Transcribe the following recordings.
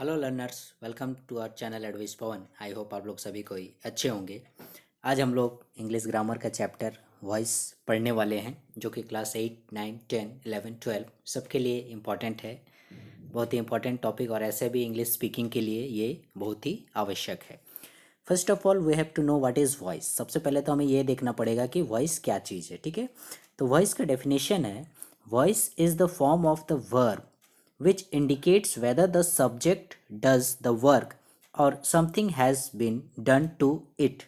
Hello learners, welcome to our channel advice Pavan. I hope आप लोग सभी कोई अच्छे होंगे। आज हम लोग इंग्लिश ग्रामर का चैप्टर वॉइस पढ़ने वाले हैं, जो कि क्लास 8, 9, 10, 11, 12 सबके लिए इम्पॉर्टेंट है। बहुत ही इम्पॉर्टेंट टॉपिक, और ऐसे भी इंग्लिश स्पीकिंग के लिए ये बहुत ही आवश्यक है। First of all we have to know what is voice. सबसे पहले तो हमें ये देखना पड़ेगा कि वॉइस क्या चीज़ है। ठीक है, तो वॉइस का डेफिनेशन है, voice is the form of the verb which indicates whether the subject does the work or something has been done to it।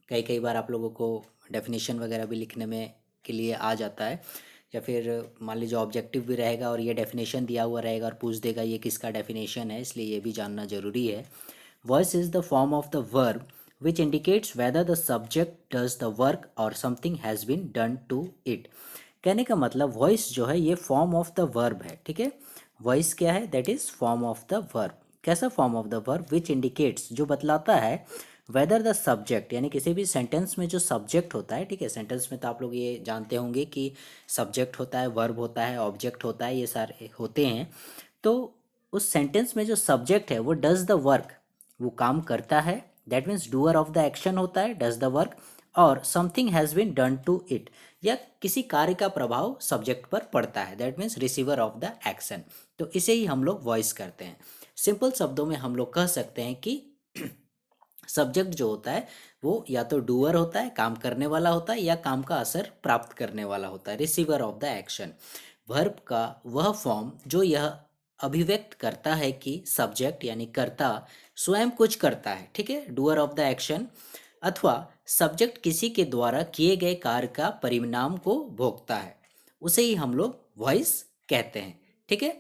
कई कई बार आप लोगों को डेफिनेशन वगैरह भी लिखने में के लिए आ जाता है, या फिर मान लीजिए ऑब्जेक्टिव भी रहेगा और ये डेफिनेशन दिया हुआ रहेगा और पूछ देगा ये किसका डेफिनेशन है, इसलिए ये भी जानना ज़रूरी है। Voice is the form of the verb which indicates whether the subject does the work और something has been done to it. कहने का मतलब वॉइस जो है ये फॉर्म ऑफ द वर्ब है। ठीक है, वॉइस क्या है? That is form of the verb. कैसा form of the verb? Which indicates, जो बतलाता है वेदर द सब्जेक्ट, यानी किसी भी सेंटेंस में जो सब्जेक्ट होता है। ठीक है, सेंटेंस में तो आप लोग ये जानते होंगे कि सब्जेक्ट होता है, वर्ब होता है, ऑब्जेक्ट होता है, ये सारे होते हैं। तो उस सेंटेंस में जो सब्जेक्ट है वो डज द वर्क, वो काम करता है। That means doer of the action होता है, डज द वर्क। और something has been done to it, या किसी कार्य का प्रभाव सब्जेक्ट पर पड़ता है। That means receiver of the action. तो इसे ही हम लोग वॉइस करते हैं। सिंपल शब्दों में हम लोग कह सकते हैं कि सब्जेक्ट जो होता है वो या तो डूअर होता है, काम करने वाला होता है, या काम का असर प्राप्त करने वाला होता है, receiver of the action. Verb का वह फॉर्म जो यह अभिव्यक्त करता है कि सब्जेक्ट यानी कर्ता स्वयं कुछ करता है। ठीक है, डूअर ऑफ द एक्शन, अथवा सब्जेक्ट किसी के द्वारा किए गए कार्य का परिणाम को भोगता है, उसे ही हम लोग वॉइस कहते हैं। ठीक है,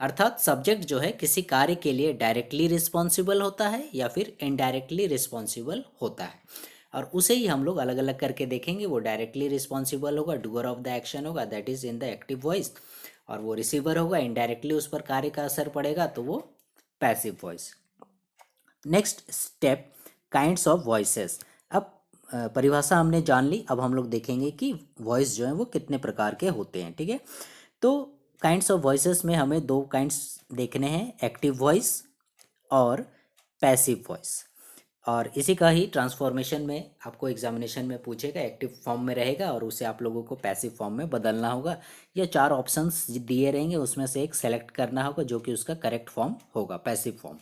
अर्थात सब्जेक्ट जो है किसी कार्य के लिए डायरेक्टली रिस्पॉन्सिबल होता है या फिर इनडायरेक्टली रिस्पॉन्सिबल होता है, और उसे ही हम लोग अलग अलग करके देखेंगे। वो डायरेक्टली रिस्पॉन्सिबल होगा, डूअर ऑफ द एक्शन होगा, that is in the active voice. और वो रिसीवर होगा, इनडायरेक्टली उस पर कार्य का असर पड़ेगा, तो वो passive voice. Next step, kinds of voices. अब परिभाषा हमने जान ली, अब हम लोग देखेंगे कि वॉइस जो है वो कितने प्रकार के होते हैं। ठीक है, तो काइंड्स ऑफ वॉइसेस में हमें दो काइंड्स देखने हैं, एक्टिव वॉइस और पैसिव वॉइस। और इसी का ही ट्रांसफॉर्मेशन में आपको एग्जामिनेशन में पूछेगा, एक्टिव फॉर्म में रहेगा और उसे आप लोगों को पैसिव फॉर्म में बदलना होगा। ये चार ऑप्शंस दिए रहेंगे, उसमें से एक सेलेक्ट करना होगा जो कि उसका करेक्ट फॉर्म होगा, पैसिव फॉर्म।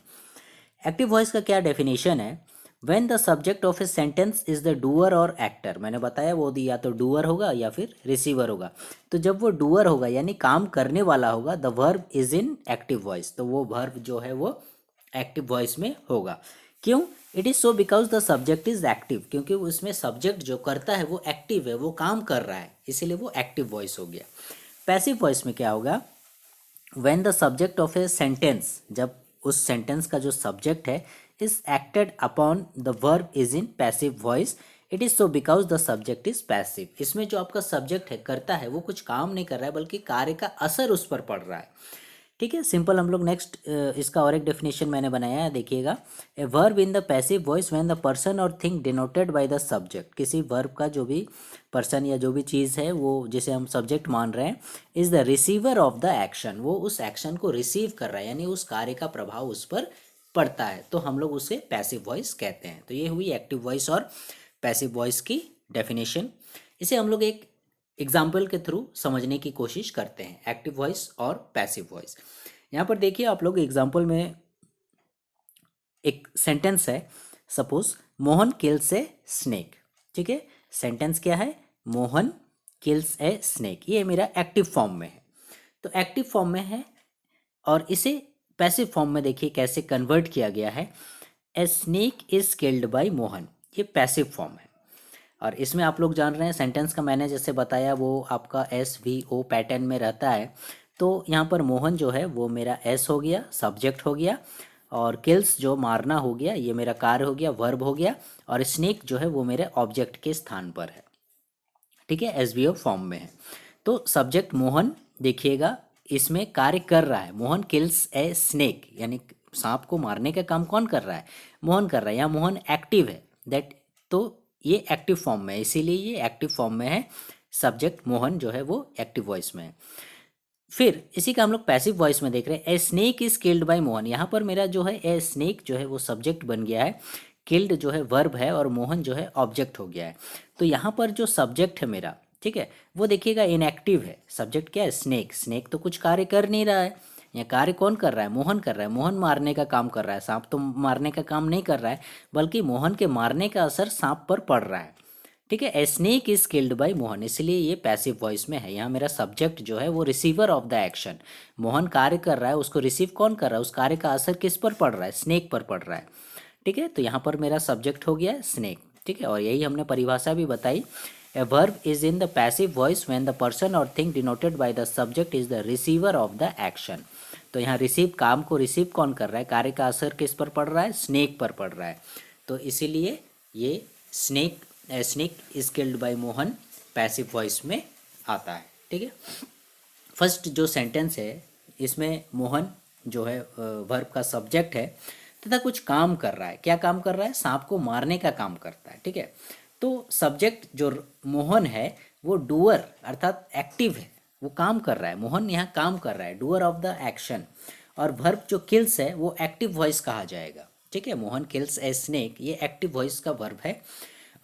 एक्टिव वॉइस का क्या डेफिनेशन है? When the subject of a sentence is the doer और एक्टर। मैंने बताया वो या तो डूअर होगा या फिर रिसीवर होगा। तो जब वो डूअर होगा यानी काम करने वाला होगा, the verb is in active voice, तो वो वर्ब जो है वो एक्टिव वॉइस में होगा। क्यों? It is so because the subject is active, क्योंकि उसमें सब्जेक्ट जो करता है वो एक्टिव है, वो काम कर रहा है, इसीलिए वो एक्टिव वॉइस हो गया। पैसिव वॉइस में क्या होगा? When the subject of a sentence, जब उस सेंटेंस का जो सब्जेक्ट है is acted upon the verb is in passive voice, it is so because the subject is passive. इसमें जो आपका सब्जेक्ट है, करता है, वो कुछ काम नहीं कर रहा है, बल्कि कार्य का असर उस पर पड़ रहा है। ठीक है, सिंपल। हम लोग नेक्स्ट इसका और एक डेफिनेशन मैंने बनाया है, देखिएगा। A verb in the passive voice when the person और thing denoted by the subject. किसी वर्ब का जो भी पर्सन या जो भी चीज़ है वो जिसे हम सब्जेक्ट मान रहे हैं, is the receiver of the action, वो उस एक्शन को रिसीव कर रहा है, यानी उस कार्य का प्रभाव उस पर पड़ता है, तो हम लोग उसे पैसिव वॉइस कहते हैं। तो ये हुई एक्टिव वॉइस और पैसिव वॉइस की डेफिनेशन। इसे हम लोग एक एग्जाम्पल के थ्रू समझने की कोशिश करते हैं, एक्टिव वॉइस और पैसिव वॉइस। यहाँ पर देखिए आप लोग एग्जाम्पल में एक सेंटेंस है, suppose Mohan kills a snake. ठीक है, सेंटेंस क्या है? Mohan kills a snake. ये मेरा एक्टिव फॉर्म में है, तो एक्टिव फॉर्म में है। और इसे पैसिव फॉर्म में देखिए कैसे कन्वर्ट किया गया है, ए snake is killed by Mohan. ये पैसिव फॉर्म है। और इसमें आप लोग जान रहे हैं, सेंटेंस का मैंने जैसे बताया वो आपका एस वी ओ पैटर्न में रहता है। तो यहाँ पर मोहन जो है वो मेरा एस हो गया, सब्जेक्ट हो गया, और किल्स जो मारना हो गया, ये मेरा कार्य हो गया, वर्ब हो गया, और स्नेक जो है वो मेरे ऑब्जेक्ट के स्थान पर है। ठीक है, एस वी ओ फॉर्म में है। तो सब्जेक्ट मोहन, देखिएगा इसमें कार्य कर रहा है, मोहन किल्स ए स्नेक, यानी सांप को मारने का काम कौन कर रहा है? मोहन कर रहा है, या मोहन एक्टिव है, दैट। तो ये एक्टिव फॉर्म में है, इसीलिए ये एक्टिव फॉर्म में है। सब्जेक्ट मोहन जो है वो एक्टिव वॉइस में है। फिर इसी का हम लोग पैसिव वॉइस में देख रहे हैं, ए snake is killed by Mohan. यहाँ पर मेरा जो है ए स्नेक जो है वो सब्जेक्ट बन गया है, किल्ड जो है वर्ब है और मोहन जो है ऑब्जेक्ट हो गया है। तो यहाँ पर जो सब्जेक्ट है मेरा, ठीक है, वो देखिएगा इनएक्टिव है। सब्जेक्ट क्या है? स्नेक। स्नेक तो कुछ कार्य कर नहीं रहा है। यह कार्य कौन कर रहा है? मोहन कर रहा है। मोहन मारने का काम कर रहा है, सांप तो मारने का काम नहीं कर रहा है, बल्कि मोहन के मारने का असर सांप पर पड़ रहा है। ठीक है, ए snake is killed by Mohan, इसलिए ये पैसिव वॉइस में है। यहाँ मेरा सब्जेक्ट जो है वो receiver of the action, Mohan कार्य कर रहा है, उसको रिसीव कौन कर रहा है? उस कार्य का असर किस पर पड़ रहा है? स्नेक पर पड़ रहा है। ठीक है, तो यहाँ पर मेरा सब्जेक्ट हो गया है स्नेक। ठीक है, और यही हमने परिभाषा भी बताई, a verb is in the passive voice when the person और thing denoted by the subject is the receiver of the action. तो यहाँ रिसीव, काम को रिसीव कौन कर रहा है? कार्य का असर किस पर पड़ रहा है? स्नेक पर पड़ रहा है। तो इसीलिए ये snake, snake is killed by Mohan passive voice में आता है। ठीक है, फर्स्ट जो सेंटेंस है इसमें मोहन जो है वर्ब का सब्जेक्ट है तथा कुछ काम कर रहा है। क्या काम कर रहा है? सांप को मारने का काम करता है। ठीक है, तो सब्जेक्ट जो मोहन है वो डूअर अर्थात एक्टिव है, वो काम कर रहा है। मोहन यहाँ काम कर रहा है, डूअर ऑफ द एक्शन। और वर्ब जो किल्स है वो एक्टिव वॉइस कहा जाएगा। ठीक है, मोहन किल्स ए स्नेक, ये एक्टिव वॉइस का वर्ब है।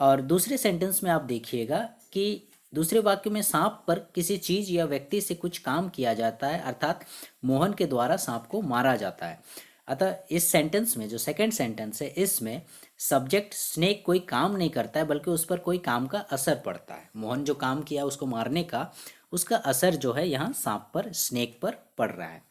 और दूसरे सेंटेंस में आप देखिएगा कि दूसरे वाक्य में सांप पर किसी चीज या व्यक्ति से कुछ काम किया जाता है, अर्थात मोहन के द्वारा सांप को मारा जाता है। अतः इस सेंटेंस में जो सेकंड सेंटेंस है इसमें सब्जेक्ट स्नेक कोई काम नहीं करता है, बल्कि उस पर कोई काम का असर पड़ता है। मोहन जो काम किया उसको मारने का, उसका असर जो है यहाँ सांप पर, स्नेक पर पड़ रहा है।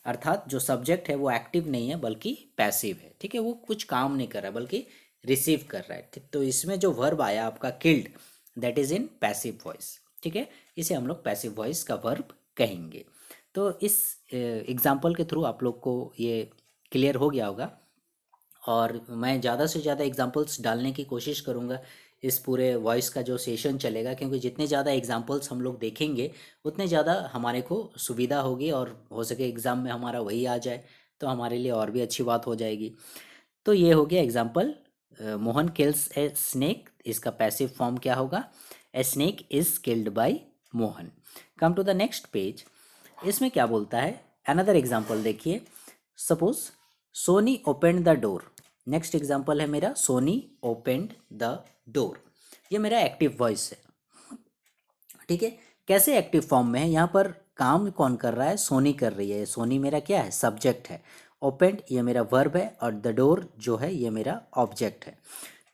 अर्थात जो सब्जेक्ट है वो एक्टिव नहीं है बल्कि पैसिव है। ठीक है, वो कुछ काम नहीं कर रहा है बल्कि रिसीव कर रहा है। ठीक, तो इसमें जो वर्ब आया आपका killed, that is in passive voice. ठीक है, इसे हम लोग पैसिव वॉइस का वर्ब कहेंगे। तो इस एग्जाम्पल के थ्रू आप लोग को ये क्लियर हो गया होगा, और मैं ज़्यादा से ज़्यादा एग्जाम्पल्स डालने की कोशिश करूँगा इस पूरे वॉइस का जो सेशन चलेगा, क्योंकि जितने ज़्यादा एग्जाम्पल्स हम लोग देखेंगे उतने ज़्यादा हमारे को सुविधा होगी, और हो सके एग्ज़ाम में हमारा वही आ जाए तो हमारे लिए और भी अच्छी बात हो जाएगी। तो ये हो गया example, Mohan kills a snake, इसका पैसिव फॉर्म क्या होगा? A snake is killed by Mohan. Come to the next page, इसमें क्या बोलता है? अनदर एग्जाम्पल देखिए, suppose Soni opened the door. Next example है मेरा सोनी ओपेंड द डोर, ये मेरा एक्टिव वॉइस है। ठीक है, कैसे एक्टिव फॉर्म में है? यहाँ पर काम कौन कर रहा है? सोनी कर रही है। सोनी मेरा क्या है? सब्जेक्ट है। ओपेंड ये मेरा वर्ब है, और द डोर जो है ये मेरा ऑब्जेक्ट है।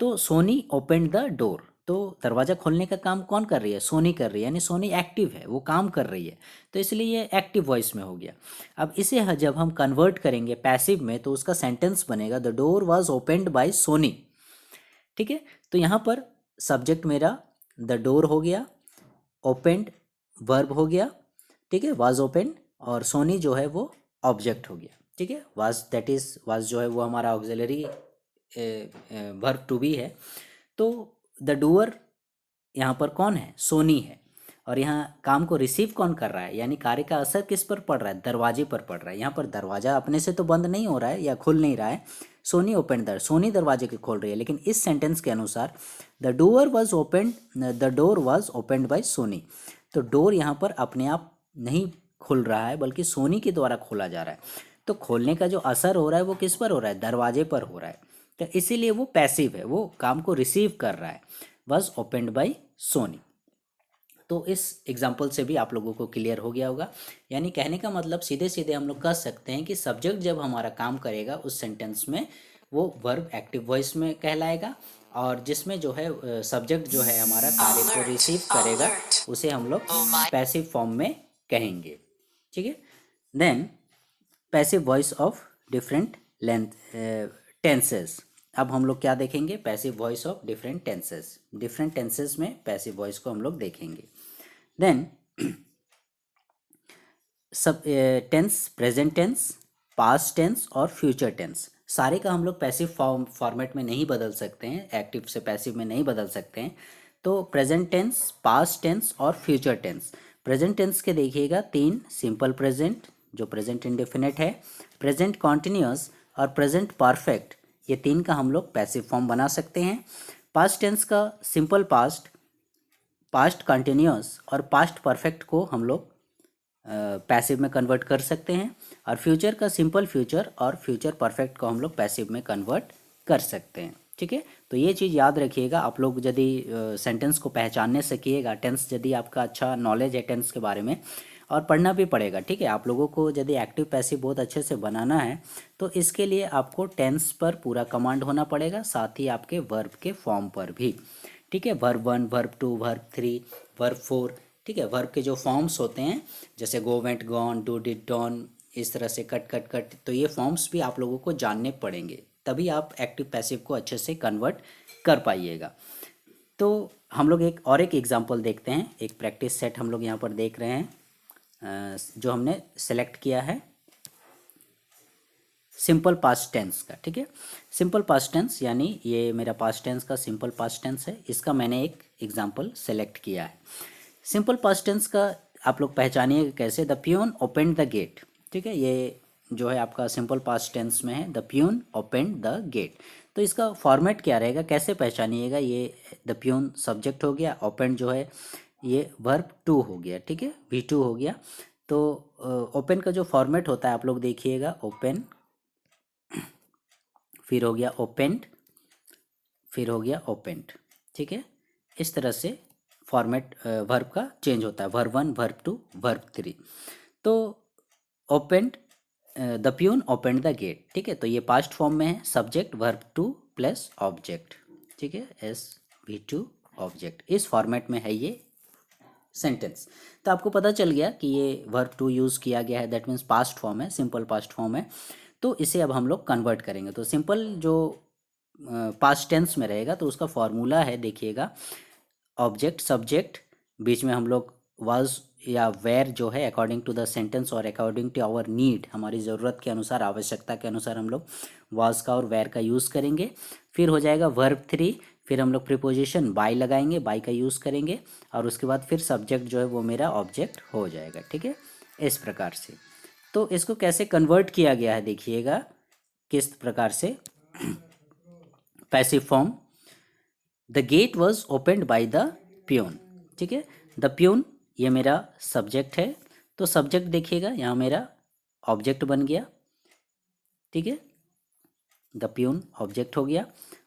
तो सोनी ओपेंड द डोर, तो दरवाज़ा खोलने का काम कौन कर रही है? सोनी कर रही है, यानी सोनी एक्टिव है, वो काम कर रही है, तो इसलिए ये एक्टिव वॉइस में हो गया। अब इसे जब हम कन्वर्ट करेंगे पैसिव में तो उसका सेंटेंस बनेगा the door was opened by Soni. ठीक है, तो यहाँ पर सब्जेक्ट मेरा द डोर हो गया, ओपेंड वर्ब हो गया, ठीक है, वाज ओपेंड, और सोनी जो है वो ऑब्जेक्ट हो गया। ठीक है, वाज, दैट इज वाज जो है वो हमारा ऑक्सिलरी वर्ब टू बी है। तो द डूअर यहाँ पर कौन है? सोनी है। और यहाँ काम को रिसीव कौन कर रहा है? यानी कार्य का असर किस पर पड़ रहा है? दरवाजे पर पड़ रहा है। यहाँ पर दरवाजा अपने से तो बंद नहीं हो रहा है या खुल नहीं रहा है, सोनी ओपन द, सोनी दरवाजे के खोल रही है। लेकिन इस सेंटेंस के अनुसार the door was open, the door was opened by Soni, तो डोर यहाँ पर अपने आप नहीं खुल रहा है बल्कि सोनी के द्वारा खोला जा रहा है। तो खोलने का जो असर हो रहा है वो किस पर हो रहा है? दरवाजे पर हो रहा है। तो इसीलिए वो पैसिव है, वो काम को रिसीव कर रहा है, वॉज ओपनड बाय सोनी। तो इस एग्जाम्पल से भी आप लोगों को क्लियर हो गया होगा। यानी कहने का मतलब सीधे सीधे हम लोग कह सकते हैं कि सब्जेक्ट जब हमारा काम करेगा उस सेंटेंस में वो वर्ब एक्टिव वॉइस में कहलाएगा, और जिसमें जो है सब्जेक्ट जो है हमारा कार्य को रिसीव करेगा उसे हम लोग पैसिव फॉर्म में कहेंगे। ठीक है, then passive voice of different length tenses. अब हम लोग क्या देखेंगे? Passive voice of different tenses. Different tenses में पैसिव वॉइस को हम लोग देखेंगे। देन सब tense, present tense, past tense और फ्यूचर टेंस, सारे का हम लोग पैसिव फॉर्मेट में नहीं बदल सकते हैं, एक्टिव से पैसिव में नहीं बदल सकते हैं। तो प्रेजेंट टेंस, पास्ट टेंस और फ्यूचर टेंस। प्रेजेंट टेंस के देखिएगा तीन, सिंपल प्रेजेंट जो प्रेजेंट इंडेफिनिट है, प्रेजेंट कॉन्टिन्यूअस और प्रेजेंट परफेक्ट, ये तीन का हम लोग पैसिव फॉर्म बना सकते हैं। पास्ट टेंस का सिंपल पास्ट, पास्ट कंटिन्यूअस और पास्ट परफेक्ट को हम लोग पैसिव में कन्वर्ट कर सकते हैं, और फ्यूचर का सिंपल फ्यूचर और फ्यूचर परफेक्ट को हम लोग पैसिव में कन्वर्ट कर सकते हैं। ठीक है, तो ये चीज़ याद रखिएगा। आप लोग यदि सेंटेंस को पहचानने सीखिएगा, टेंस यदि आपका अच्छा नॉलेज है टेंस के बारे में, और पढ़ना भी पड़ेगा। ठीक है, आप लोगों को यदि एक्टिव पैसिव बहुत अच्छे से बनाना है तो इसके लिए आपको टेंस पर पूरा कमांड होना पड़ेगा, साथ ही आपके वर्ब के फॉर्म पर भी। ठीक है, वर्ब 1, वर्ब 2, वर्ब 3, वर्ब 4। ठीक है, वर्ब के जो फॉर्म्स होते हैं जैसे go, went, gone, do, did, done, इस तरह से कट कट कट, तो ये फॉर्म्स भी आप लोगों को जानने पड़ेंगे, तभी आप एक्टिव पैसिव को अच्छे से कन्वर्ट कर पाइएगा। तो हम लोग एक एग्जांपल देखते हैं। एक प्रैक्टिस सेट हम लोग यहाँ पर देख रहे हैं, जो हमने सेलेक्ट किया है सिंपल पास्ट टेंस का। ठीक है, सिंपल पास्ट टेंस यानी ये मेरा पास्ट टेंस का सिंपल पास्ट टेंस है, इसका मैंने एक एग्जांपल सेलेक्ट किया है। सिंपल पास्ट टेंस का आप लोग पहचानिएगा कैसे, the peon open the gate. ठीक है, ये जो है आपका सिंपल पास्ट टेंस में है, the peon open the gate. तो इसका फॉर्मेट क्या रहेगा, कैसे पहचानिएगा, ये द प्यून सब्जेक्ट हो गया, ओपन जो है ये वर्ब टू हो गया। ठीक है, V2 हो गया। तो ओपन का जो फॉर्मेट होता है आप लोग देखिएगा, ओपन, फिर हो गया ओपेंड, फिर हो गया ओपेंड। ठीक है, इस तरह से फॉर्मेट वर्ब का चेंज होता है, वर्ब 1, वर्ब 2, वर्ब 3। तो opened, the peon opened the gate. ठीक है, तो ये पास्ट फॉर्म में है, सब्जेक्ट वर्ब 2 प्लस ऑब्जेक्ट। ठीक है, SV2 ऑब्जेक्ट, इस फॉर्मेट में है ये सेंटेंस। तो आपको पता चल गया कि ये वर्ब 2 यूज़ किया गया है, दैट मीन्स पास्ट फॉर्म है, सिंपल पास्ट फॉर्म है। तो इसे अब हम लोग कन्वर्ट करेंगे। तो सिंपल जो पास्ट टेंस में रहेगा तो उसका फॉर्मूला है, देखिएगा, ऑब्जेक्ट सब्जेक्ट, बीच में हम लोग वाज या वेयर जो है अकॉर्डिंग टू द सेंटेंस और अकॉर्डिंग टू आवर नीड, हमारी ज़रूरत के अनुसार, आवश्यकता के अनुसार हम लोग वाज का और वेयर का यूज़ करेंगे। फिर हो जाएगा वर्ब 3, फिर हम लोग प्रीपोजिशन बाय लगाएंगे, बाय का यूज़ करेंगे, और उसके बाद फिर सब्जेक्ट जो है वो मेरा ऑब्जेक्ट हो जाएगा। ठीक है, इस प्रकार से। तो इसको कैसे कन्वर्ट किया गया है देखिएगा, किस प्रकार से, passive form, the gate was opened by the peon. ठीक है, द प्यून ये मेरा सब्जेक्ट है, तो सब्जेक्ट देखिएगा यहाँ मेरा ऑब्जेक्ट बन गया। ठीक है, द प्यून ऑब्जेक्ट हो गया।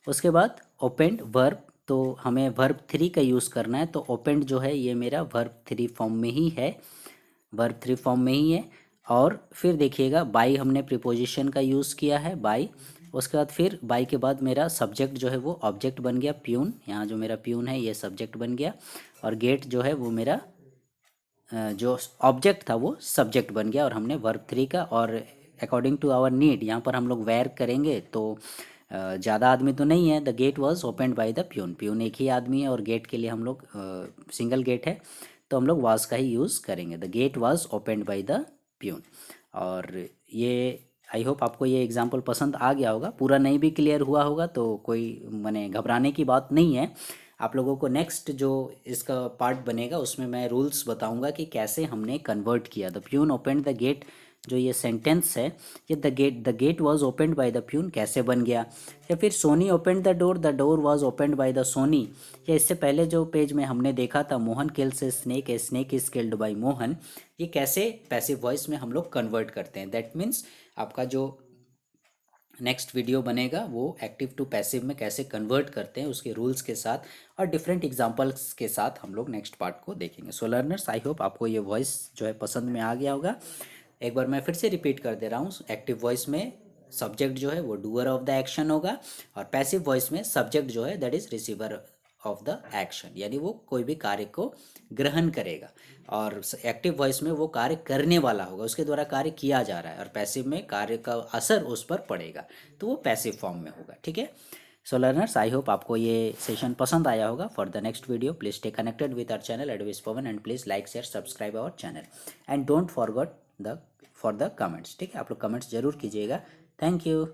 उसके बाद ओपेंड वर्ब, तो हमें वर्ब 3 का यूज़ करना है, तो ओपेंड जो है ये मेरा वर्ब 3 फॉर्म में ही है, वर्ब 3 फॉर्म में ही है। और फिर देखिएगा बाई हमने प्रीपोजिशन का यूज़ किया है, बाई। उसके बाद फिर बाई के बाद मेरा सब्जेक्ट जो है वो ऑब्जेक्ट बन गया, प्यून, यहाँ जो मेरा प्यून है ये सब्जेक्ट बन गया, और गेट जो है वो मेरा जो ऑब्जेक्ट था वो सब्जेक्ट बन गया, और हमने वर्ब 3 का, और अकॉर्डिंग टू आवर नीड यहाँ पर हम लोग वेयर करेंगे, तो ज़्यादा आदमी तो नहीं है, the gate was opened by the peon, peon एक ही आदमी है, और गेट के लिए हम लोग सिंगल गेट है, तो हम लोग वाज का ही यूज़ करेंगे, the gate was opened by the peon. और ये आई होप आपको ये एग्जांपल पसंद आ गया होगा, पूरा नहीं भी क्लियर हुआ होगा तो कोई माने घबराने की बात नहीं है। आप लोगों को नेक्स्ट जो इसका पार्ट बनेगा उसमें मैं रूल्स बताऊंगा कि कैसे हमने कन्वर्ट किया, the peon opened the gate, जो ये सेंटेंस है, ये the gate was opened by the peon कैसे बन गया, या फिर Soni opened the door was opened by the Soni, या इससे पहले जो पेज में हमने देखा था Mohan kills a snake is killed by Mohan, ये कैसे पैसिव वॉइस में हम लोग कन्वर्ट करते हैं। दैट मीन्स आपका जो नेक्स्ट वीडियो बनेगा वो एक्टिव टू पैसिव में कैसे कन्वर्ट करते हैं उसके रूल्स के साथ और डिफरेंट एग्जांपल्स के साथ हम लोग नेक्स्ट पार्ट को देखेंगे। सो लर्नर्स, आई होप आपको ये वॉइस जो है पसंद में आ गया होगा। एक बार मैं फिर से रिपीट कर दे रहा हूँ, एक्टिव वॉइस में सब्जेक्ट जो है वो डूअर ऑफ द एक्शन होगा, और पैसिव वॉइस में सब्जेक्ट जो है that is receiver of the action, यानी वो कोई भी कार्य को ग्रहण करेगा, और एक्टिव वॉइस में वो कार्य करने वाला होगा, उसके द्वारा कार्य किया जा रहा है, और पैसिव में कार्य का असर उस पर पड़ेगा, तो वो पैसिव फॉर्म में होगा। ठीक है, सो लर्नर्स, आई होप आपको ये सेशन पसंद आया होगा। For the next video please stay connected with our channel advice Pawan, and please like share subscribe our channel, and don't forget the for the comments. ठीक है, आप लोग कमेंट्स जरूर कीजिएगा। Thank you.